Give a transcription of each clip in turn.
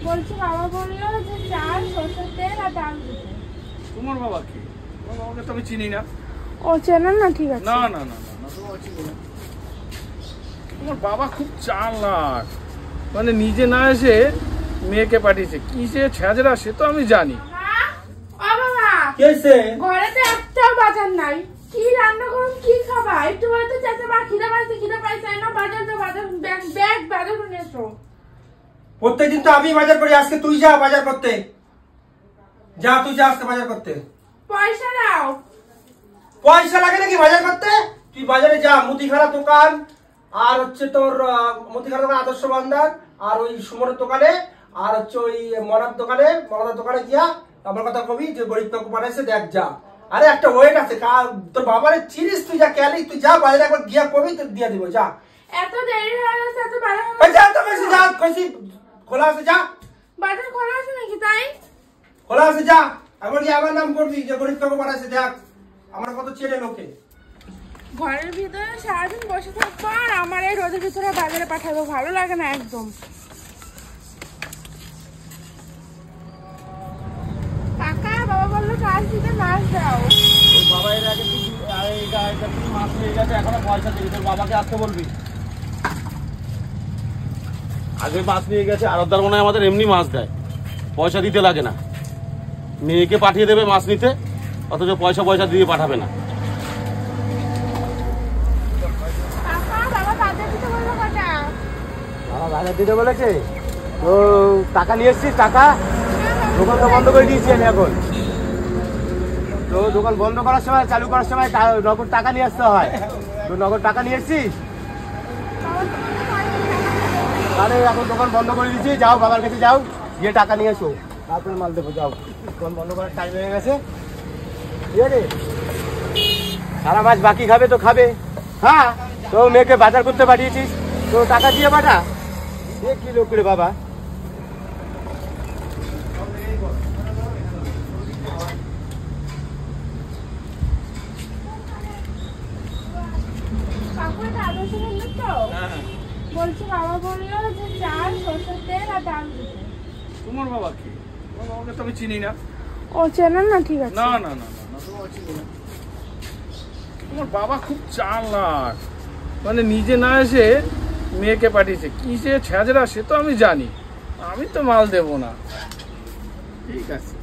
বলছি বাবা বললো যে চাল সরষের তেল আর ডাল দিতে। তোমার বাবা কি? তোমার বাবাকে তো আমি চিনি না। ও চেনেন না? ঠিক আছে। না না না না না, তোমার চিনি না। তোমার বাবা খুব চালাক, মানে নিজে না এসে মেয়েকে পাঠিয়েছে। কি যে ছেঁচড়া সে তো আমি জানি। ঘরে তো একটাও বাজার নাই, কি রান্না করুন, কি খাবা? একটু বলতে চাচা বা খিদে পাইছে, খিদে পাইছে না, বাজার তো বাজার ব্যাগ বাজার করে এসো। প্রত্যেকদিন তো আমি বাজার করি, আজকে তুই যা বাজার করতে। যা তুই যা আজকে বাজার করতে। পয়সা দাও। পয়সা লাগে নাকি বাজার করতে? তুই বাজারে যা, মুদিখানা দোকান আর হচ্ছে তোর মুদিখানা দোকান আদর্শ ভান্ডার, আর ওই সুমনের দোকানে, আর হচ্ছে ওই মনার দোকানে গিয়া আমার কথা কবি যে গরিব কাকু বানাইছে দেখ যা। আরে একটা ওয়েট আছে, তোর বাবারে চিনিস তুই, যা ক্যালি তুই যা বাজারে একবার গিয়া কবি তোর দিয়ে দিব যা। এত দেরি হয়ে গেছে, এত বাজার যা তো কইছি, যা কইছি খোলা আছে যা। বাজার খোলা আছে নাকি? তাই খোলা আছে যা, একবার গিয়ে আমার নাম করবি যে গরিব কাকু বানাইছে দেখ। আমার কত চেনে লোকে। ঘরের ভিতরে সারাদিন বসে থাকবো আর আমার এই রোদের ভিতরে বাজারে পাঠাবো, ভালো লাগে না একদম। কাকা বাবা বললো কাজ দিতে মাছ দাও। বাবা এর আগে তুই মাছ নিয়ে গেছে, এখনো পয়সা দিবি। তোর বাবাকে আসতে বলবি। আগে মাছ নিয়ে গেছে, আরদার মনে হয় আমাদের এমনি মাছ দেয়, পয়সা দিতে লাগে না। মেয়েকে পাঠিয়ে দেবে মাছ নিতে, অথচ পয়সা দিয়ে পাঠাবে না। বাবা বাজার দিতে বললো কটা? বাবা বাজার দিতে বলেছে তো টাকা নিয়ে এসছিস? টাকা দোকান তো বন্ধ করে দিয়েছি আমি এখন। তো দোকান বন্ধ করার সময়, চালু করার সময় নগদ টাকা নিয়ে আসতে হয়। তো নগদ টাকা নিয়ে এসছিস? তাহলে এখন দোকান বন্ধ করে দিয়েছি, যাও বাবার কাছে যাও, গিয়ে টাকা নিয়ে এসো, তারপরে মাল দেবো। যাও, দোকান বন্ধ করার টাইম হয়ে গেছে। ঠিক আছে, সারা মাস বাকি খাবে তো খাবে। হ্যাঁ, তো মেয়েকে বাজার করতে পাঠিয়েছিস, তো টাকা দিয়ে পাঠা। এ কি লোক রে বাবা। বলছি বাবা বললো যে চাল সরষের তেল আর ডাল দিতে। তোমার বাবা কি? তোমার বাবাকে তো আমি চিনি না। ও চেনেন না? ঠিক আছে। না না না না, তোমার চিনি না। তোমার বাবা খুব চালাক, মানে নিজে না এসে মেয়েকে পাঠিয়েছে। কি যে ছেঁচড়া সে তো আমি জানি। আমি তো মাল দেব না। ঠিক আছে,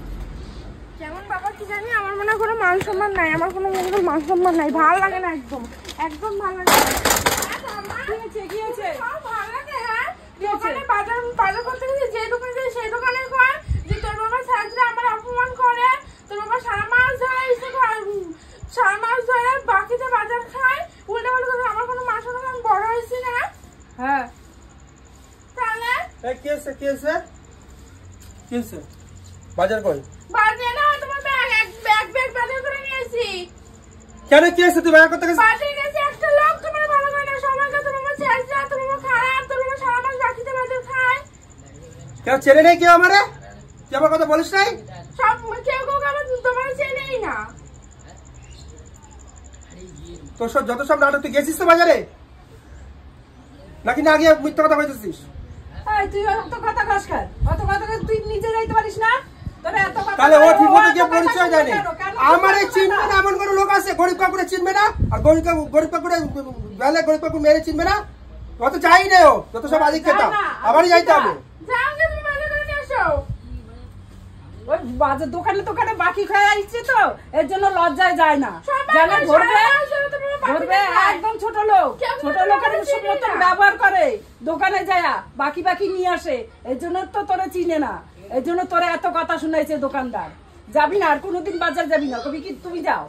যেমন বাবা কি জানি, আমার মনে কোনো মান সম্মান নাই, আমার কোনো মনে মান সম্মান নাই, ভালো লাগে না একদম, একদম ভালো লাগে না। ভালো লাগে। হ্যাঁ, দোকানে বাজার করতে গেছি, যে দোকানে যাই সেই দোকানে কয় যে তোর বাবা সাজরা আমার অপমান করে, তোর বাবা সারা মাস ধরে বাকিতে বাজার খায়, উল্টা পাল্টা কথা। আমার কোনো মান সম্মান, আমি বড় হয়েছি না। হ্যাঁ, তাহলে কি আছে বাজার কই? বাজার না, তোমার ব্যাগ বাজার করে নিয়েছি। কেন কি আছে? তুই বাজার করতে গেছিস? বাজারে গেছে, একটা লোক তোমার ভালো হয় না, সবাইকে তোমার বাবা ছেঁচড়া, তোমার বাবা খারাপ, তোমার বাবা সারা মাস বাকিতে বাজার খায়। কেউ চেনে নেই কেউ আমারে? তুই আমার কথা বলিস নাই? সব কেউ আবার তোমার চেনেই না। তোর সব যত সব নাটক, তুই গেছিস তো বাজারে নাকি না গিয়ে মিথ্যা কথা কইতেছিস? তুই অত কথা কস কেন? অত কথা তুই নিজে যাইতে পারিস না? তাহলে ও ঠিক মতো গিয়ে পরিচয় জানে। আমার এই চিনবে না এমন কোন লোক আছে? গরিব কাকুরে চিনবে না? আর গরিব কাকুরে বেলে গরিব কাকু মেরে চিনবে না? অত চাই না, ও যত সব আদিক খেতাম আবারই যাইতে হবে। যাও যে তুমি বাজার করে নিয়ে আসো। ওই বাজার দোকানে বাকি খেয়ে আসছে তো, এর জন্য লজ্জায় যায় না। জানে ধরবে একদম ছোট লোকের মতন ব্যবহার করে, দোকানে যায় বাকি নিয়ে আসে, এর জন্য তো তোরা চিনে না, এর জন্য তোরা এত কথা শুনাইছে দোকানদার। যাবি না আর কোনোদিন বাজার যাবি না, কবি কি তুমি যাও।